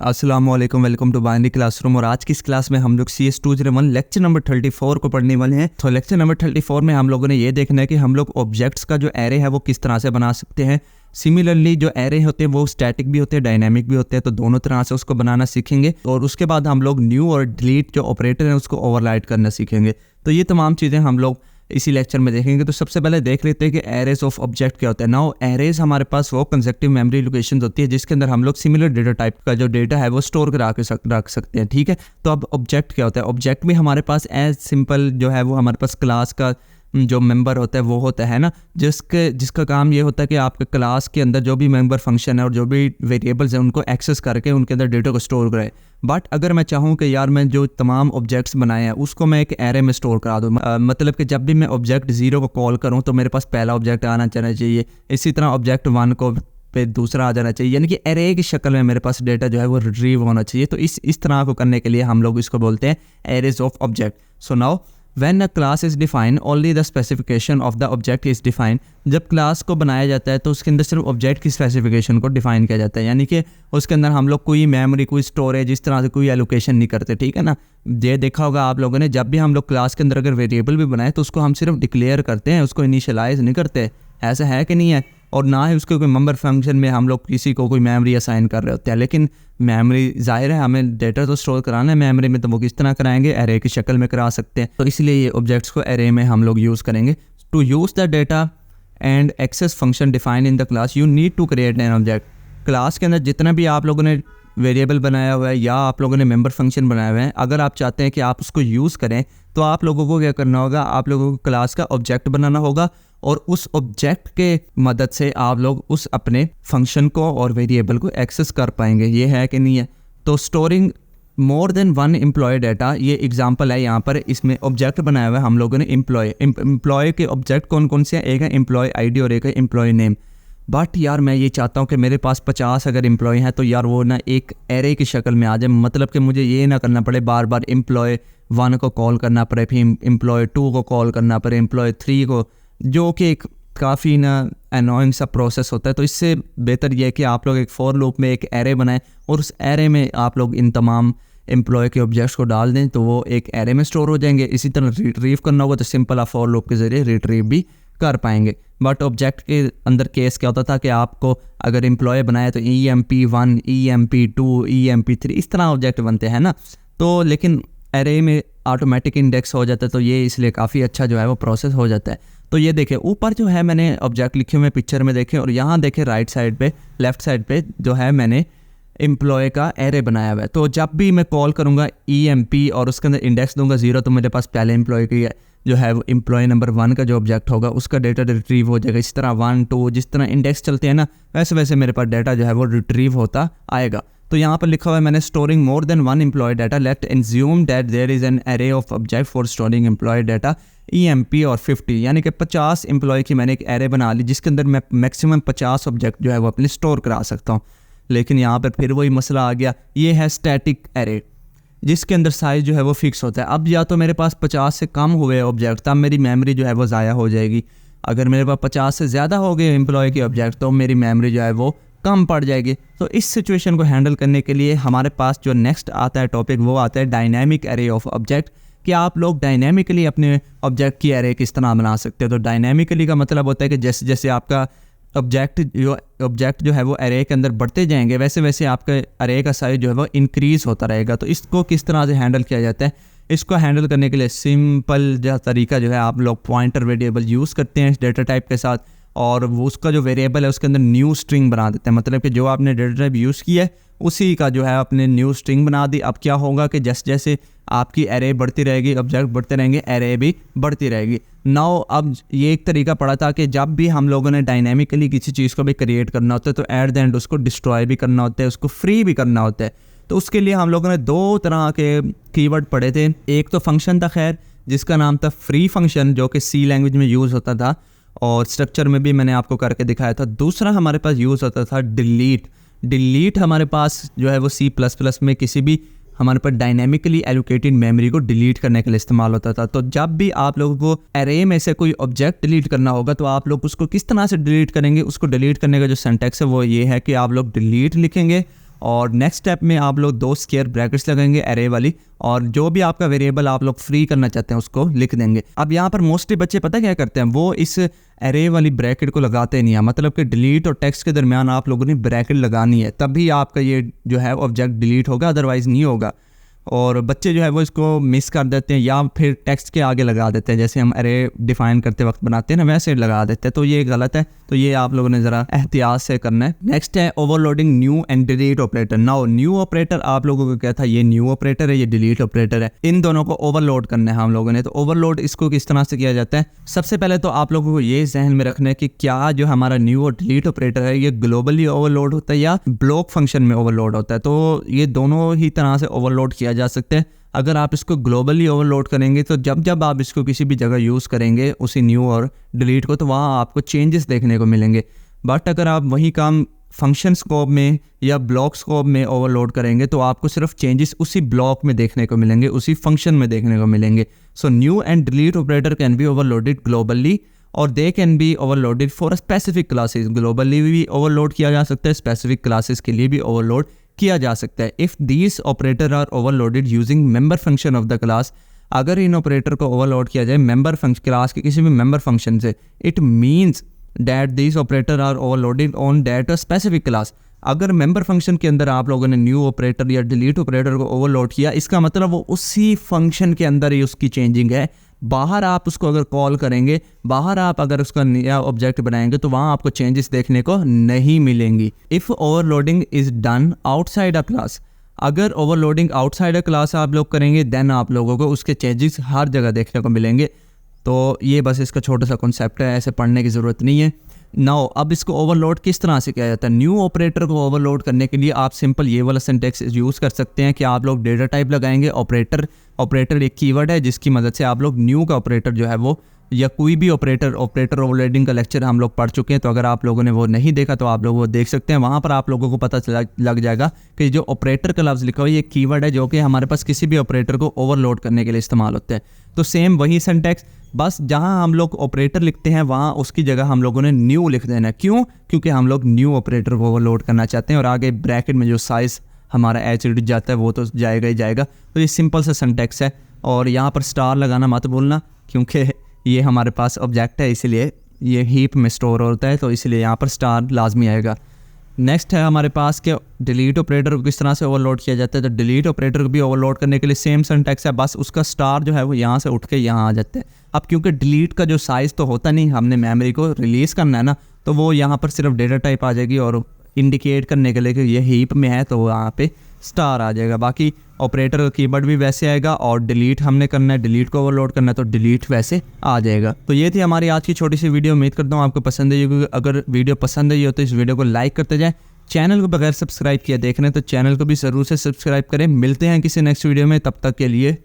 अस्सलाम वालेकुम, welcome to binary classroom. और आज की इस क्लास में हम लोग CS201 लेक्चर नंबर 34 को पढ़ने वाले हैं। तो लेक्चर नंबर 34 में हम लोगों ने ये देखना है कि हम लोग ऑब्जेक्ट्स का जो एरे है वो किस तरह से बना सकते हैं। सिमिलरली जो एरे होते हैं वो स्टैटिक भी होते हैं, डायनामिक भी होते हैं, तो दोनों तरह से उसको बनाना सीखेंगे। और उसके बाद हम लोग न्यू और डिलीट जो ऑपरेटर है उसको ओवरराइड करना सीखेंगे। तो ये तमाम चीज़ें हम लोग इसी लेक्चर में देखेंगे। तो सबसे पहले देख लेते हैं कि एरेज ऑफ ऑब्जेक्ट क्या होता है। नाउ एरेज हमारे पास वो कंसेप्टिव मेमोरी लोकेशन होती है जिसके अंदर हम लोग सिमिलर डेटा टाइप का जो डेटा है वो स्टोर करा के रख सकते हैं। ठीक है, तो अब ऑब्जेक्ट क्या होता है। ऑब्जेक्ट भी हमारे पास एज सिंपल जो है वो हमारे पास क्लास का जो मेंबर होता है वो होता है ना, जिसका काम ये होता है कि आपके क्लास के अंदर जो भी मेंबर फंक्शन है और जो भी वेरिएबल्स हैं उनको एक्सेस करके उनके अंदर डेटा को स्टोर कराए। बट अगर मैं चाहूँ कि यार मैं जो तमाम ऑब्जेक्ट्स बनाए हैं उसको मैं एक एरे में स्टोर करा दूँ, मतलब कि जब भी मैं ऑब्जेक्ट 0 को कॉल करूँ तो मेरे पास पहला ऑब्जेक्ट आना चाहिए, इसी तरह ऑब्जेक्ट 1 को पे दूसरा आ जाना चाहिए, यानी कि एरे की शक्ल में मेरे पास डेटा जो है वो रिट्रीव होना चाहिए। तो इस तरह को करने के लिए हम लोग इसको बोलते हैं arrays of object. So now When a class is defined, only the specification of the object is defined। जब क्लास को बनाया जाता है तो उसके अंदर सिर्फ ऑब्जेक्ट की स्पेसिफिकेशन को डिफाइन किया जाता है, यानी कि उसके अंदर हम लोग कोई मेमोरी, कोई स्टोरेज, इस तरह से कोई एलोकेशन नहीं करते। ठीक है ना, ये देखा होगा आप लोगों ने, जब भी हम लोग क्लास के अंदर अगर वेरिएबल भी बनाए तो उसको हम सिर्फ डिक्लेयर करते हैं, उसको इनिशियलाइज नहीं करते। ऐसा है कि नहीं है? और ना ही उसके कोई मेंबर फंक्शन में हम लोग किसी को कोई मेमोरी असाइन कर रहे होते हैं। लेकिन मेमोरी जाहिर है हमें डेटा तो स्टोर कराना है मेमोरी में, तो वो किस तरह कराएंगे? एरे की शक्ल में करा सकते हैं। तो इसलिए ये ऑब्जेक्ट्स को एरे में हम लोग यूज़ करेंगे। To use the data and access function define in the class you need to create an object. Class के अंदर जितना भी आप लोगों ने वेरिएबल बनाया हुआ है या आप लोगों ने मेंबर फंक्शन बनाए हुए हैं, अगर आप चाहते हैं कि आप उसको यूज़ करें तो आप लोगों को क्या करना होगा? आप लोगों को क्लास का ऑब्जेक्ट बनाना होगा और उस ऑब्जेक्ट के मदद से आप लोग उस अपने फंक्शन को और वेरिएबल को एक्सेस कर पाएंगे। ये है कि नहीं है? तो storing more than one employ data, ये एग्जांपल है यहाँ पर। इसमें ऑब्जेक्ट बनाया हुआ है हम लोगों ने एम्प्लॉय के ऑब्जेक्ट कौन कौन से हैं? एक है एम्प्लॉय आईडी और एक है एम्प्लॉय नेम। बट यार मैं ये चाहता हूँ कि मेरे पास 50 अगर एम्प्लॉय हैं तो यार वो ना एक एरे की शक्ल में आ जाए, मतलब कि मुझे ये ना करना पड़े बार बार एम्प्लॉय 1 को कॉल करना पड़े, फिर एम्प्लॉय 2 को कॉल करना पड़े, एम्प्लॉय 3 को, जो कि एक काफ़ी ना अनोइंग सा प्रोसेस होता है। तो इससे बेहतर यह है कि आप लोग एक फॉर लूप में एक एरे बनाएं और उस एरे में आप लोग इन तमाम एम्प्लॉय के ऑब्जेक्ट्स को डाल दें तो वो एक एरे में स्टोर हो जाएंगे। इसी तरह रिट्रीव करना होगा तो सिंपल आप फॉर लूप के ज़रिए रिट्रीव भी कर पाएंगे। बट ऑब्जेक्ट के अंदर केस क्या होता था कि आपको अगर एम्प्लॉय बनाया तो EMP1, EMP2, EMP3 इस तरह ऑब्जेक्ट बनते हैं ना। तो लेकिन एरे में ऑटोमेटिक इंडेक्स हो जाता है, तो ये इसलिए काफ़ी अच्छा जो है वो प्रोसेस हो जाता है। तो ये देखें ऊपर जो है मैंने ऑब्जेक्ट लिखे हुए पिक्चर में देखें, और यहाँ देखें राइट साइड पे, लेफ्ट साइड पे जो है मैंने एम्प्लॉय का एरे बनाया हुआ है। तो जब भी मैं कॉल करूँगा EMP और उसके अंदर इंडेक्स दूंगा 0 तो मेरे पास पहले एम्प्लॉय की जो है वो एम्प्लॉय नंबर 1 का जो ऑब्जेक्ट होगा उसका डेटा रिट्रीव हो जाएगा। इस तरह 1, 2 जिस तरह इंडेक्स चलते हैं ना, वैसे वैसे मेरे पास डेटा जो है वो रिट्रीव होता आएगा। तो यहाँ पर लिखा हुआ है मैंने storing more than one employ data, let assume that there is an array of object for storing employ data EMP और 50, यानी कि 50 एम्प्लॉय की मैंने एक एरे बना ली जिसके अंदर मैं मैक्सिमम 50 ऑब्जेक्ट जो है वो अपने स्टोर करा सकता हूँ। लेकिन यहाँ पर फिर वही मसला आ गया, ये है स्टैटिक एरे जिसके अंदर साइज़ जो है वो फिक्स होता है। अब या तो मेरे पास 50 से कम हुए ऑब्जेक्ट, तब मेरी मेमोरी जो है वो ज़ाया हो जाएगी। अगर मेरे पास 50 से ज़्यादा हो गए एम्प्लॉय के ऑब्जेक्ट तो मेरी मेमोरी जो है वो कम पड़ जाएगी। तो इस सिचुएशन को हैंडल करने के लिए हमारे पास जो नेक्स्ट आता है टॉपिक वो आता है डायनामिक एरे ऑफ ऑब्जेक्ट, कि आप लोग डायनामिकली अपने ऑब्जेक्ट की एरे किस तरह बना सकते हो। तो डायनामिकली का मतलब होता है कि जैसे जैसे आपका ऑब्जेक्ट जो है वो एरे के अंदर बढ़ते जाएंगे वैसे वैसे आपका एरे का साइज जो है वो इंक्रीज़ होता रहेगा। तो इसको किस तरह से हैंडल किया जाता है? इसको हैंडल करने के लिए सिंपल जो तरीका जो है, आप लोग पॉइंटर वेरिएबल यूज़ करते हैं इस डेटा टाइप के साथ, और वो उसका जो वेरिएबल है उसके अंदर न्यू स्ट्रिंग बना देते हैं। मतलब कि जो आपने डेटा टाइप यूज़ किया है उसी का जो है आपने न्यू स्ट्रिंग बना दी। अब क्या होगा कि जैसे जैसे आपकी एरे बढ़ती रहेगी, ऑब्जेक्ट बढ़ते रहेंगे, एरे भी बढ़ती रहेगी। नाउ अब ये एक तरीका पड़ा था कि जब भी हम लोगों ने डायनामिकली किसी चीज़ को भी क्रिएट करना होता है तो एट द एंड उसको डिस्ट्रॉय भी करना होता है, उसको फ्री भी करना होता है। तो उसके लिए हम लोगों ने 2 तरह के कीवर्ड पढ़े थे। एक तो फंक्शन था खैर जिसका नाम था फ्री फंक्शन, जो कि C लैंग्वेज में यूज़ होता था और स्ट्रक्चर में भी मैंने आपको करके दिखाया था। दूसरा हमारे पास यूज़ होता था डिलीट हमारे पास जो है वो C++ में किसी भी हमारे पास डायनेमिकली एलोकेटेड मेमोरी को डिलीट करने के लिए इस्तेमाल होता था। तो जब भी आप लोगों को एरे में से कोई ऑब्जेक्ट डिलीट करना होगा तो आप लोग उसको किस तरह से डिलीट करेंगे? उसको डिलीट करने का जो सिंटैक्स है वो ये है कि आप लोग डिलीट लिखेंगे और नेक्स्ट स्टेप में आप लोग 2 स्क्वायर ब्रैकेट्स लगाएंगे एरे वाली, और जो भी आपका वेरिएबल आप लोग फ्री करना चाहते हैं उसको लिख देंगे। अब यहाँ पर मोस्टली बच्चे पता क्या करते हैं, वो इस एरे वाली ब्रैकेट को लगाते नहीं है, मतलब कि डिलीट और टेक्स्ट के दरमियान आप लोगों ने ब्रैकेट लगानी है, तभी आपका ये जो है ऑब्जेक्ट डिलीट होगा, अदरवाइज़ नहीं होगा। और बच्चे जो है वो इसको मिस कर देते हैं या फिर टेक्स्ट के आगे लगा देते हैं, जैसे हम एरे डिफाइन करते वक्त बनाते हैं ना वैसे लगा देते हैं, तो ये गलत है। तो ये आप लोगों ने ज़रा एहतियात से करना है। नेक्स्ट है overloading new and delete operator. Now new operator आप लोगों को क्या था, ये न्यू ऑपरेटर है, ये डिलीट ऑपरेटर है, इन दोनों को ओवरलोड करना है हम लोगों ने। तो ओवरलोड इसको किस तरह से किया जाता है, सबसे पहले तो आप लोगों को ये जहन में रखना है कि क्या जो हमारा न्यू और डिलीट ऑपरेटर है ये ग्लोबली ओवरलोड होता है या ब्लॉक फंक्शन में ओवरलोड होता है। तो ये दोनों ही तरह से ओवरलोड किया जा सकता है। अगर आप इसको ग्लोबली ओवरलोड करेंगे तो जब जब आप इसको किसी भी जगह यूज़ करेंगे उसी न्यू और डिलीट को, तो वहाँ आपको चेंजेस देखने को मिलेंगे। बट अगर आप वही काम फंक्शन स्कोप में या ब्लॉक स्कोप में ओवरलोड करेंगे तो आपको सिर्फ चेंजेस उसी ब्लॉक में देखने को मिलेंगे, उसी फंक्शन में देखने को मिलेंगे। So new and delete operator can be overloaded globally और they can be overloaded for specific classes. Globally भी ओवरलोड किया जा सकता है, स्पेसिफिक क्लासेस के लिए भी ओवरलोड किया जा सकता है। If these operator are overloaded using member function of the class, अगर इन ऑपरेटर को ओवरलोड किया जाए मेंबर फंक्शन क्लास के किसी भी मेंबर फंक्शन से, it means that these operator are overloaded on that a specific class. अगर मेंबर फंक्शन के अंदर आप लोगों ने न्यू ऑपरेटर या डिलीट ऑपरेटर को ओवरलोड किया, इसका मतलब वो उसी फंक्शन के अंदर ही उसकी चेंजिंग है। बाहर आप उसको अगर कॉल करेंगे, बाहर आप अगर उसका नया ऑब्जेक्ट बनाएंगे तो वहाँ आपको चेंजेस देखने को नहीं मिलेंगी। If overloading is done outside a class, अगर ओवरलोडिंग आउटसाइड अ क्लास आप लोग करेंगे देन आप लोगों को उसके चेंजेस हर जगह देखने को मिलेंगे। तो ये बस इसका छोटा सा कॉन्सेप्ट है, ऐसे पढ़ने की ज़रूरत नहीं है। नाउ अब इसको ओवरलोड किस तरह से किया जाता है। न्यू ऑपरेटर को ओवरलोड करने के लिए आप सिंपल ये वाला सिंटैक्स यूज़ कर सकते हैं कि आप लोग डेटा टाइप लगाएंगे ऑपरेटर एक कीवर्ड है जिसकी मदद से आप लोग न्यू का ऑपरेटर जो है वो या कोई भी ऑपरेटर ओवरलोडिंग का लेक्चर हम लोग पढ़ चुके हैं, तो अगर आप लोगों ने वो नहीं देखा तो आप लोग वो देख सकते हैं। वहाँ पर आप लोगों को पता लग जाएगा कि जो ऑपरेटर का लफ्ज़ लिखा हुआ है ये कीवर्ड है जो कि हमारे पास किसी भी ऑपरेटर को ओवरलोड करने के लिए इस्तेमाल होता है। तो सेम वही सिंटैक्स, बस जहाँ हम लोग ऑपरेटर लिखते हैं वहाँ उसकी जगह हम लोगों ने न्यू लिख देना है। क्यों? क्योंकि हम लोग न्यू ऑपरेटर को ओवरलोड करना चाहते हैं और आगे ब्रैकेट में जो साइज़ हमारा एच जाता है वो तो जाएगा ही जाएगा। तो ये सिंपल सा सिंटैक्स है। और यहाँ पर स्टार लगाना मत भूलना क्योंकि ये हमारे पास ऑब्जेक्ट है, इसलिए ये हीप में स्टोर होता है, तो इसलिए यहाँ पर स्टार लाजमी आएगा। नेक्स्ट है हमारे पास कि डिलीट ऑपरेटर को किस तरह से ओवरलोड किया जाता है। तो डिलीट ऑपरेटर को भी ओवरलोड करने के लिए सेम सिंटैक्स है, बस उसका स्टार जो है वो यहाँ से उठ के यहाँ आ जाता है। अब क्योंकि डिलीट का जो साइज़ तो होता नहीं, हमने मेमोरी को रिलीज़ करना है ना, तो वो यहाँ पर सिर्फ डेटा टाइप आ जाएगी और इंडिकेट करने के लिए कि ये हीप में है तो वहाँ पे स्टार आ जाएगा। बाकी ऑपरेटर का कीवर्ड भी वैसे आएगा और डिलीट हमने करना है, डिलीट को ओवरलोड करना है तो डिलीट वैसे आ जाएगा। तो ये थी हमारी आज की छोटी सी वीडियो। उम्मीद करता हूँ आपको पसंद आई होगी। अगर वीडियो पसंद आई हो तो इस वीडियो को लाइक करते जाएं। चैनल को बगैर सब्सक्राइब किए देख रहे हैं तो चैनल को भी ज़रूर से सब्सक्राइब करें। मिलते हैं किसी नेक्स्ट वीडियो में, तब तक के लिए।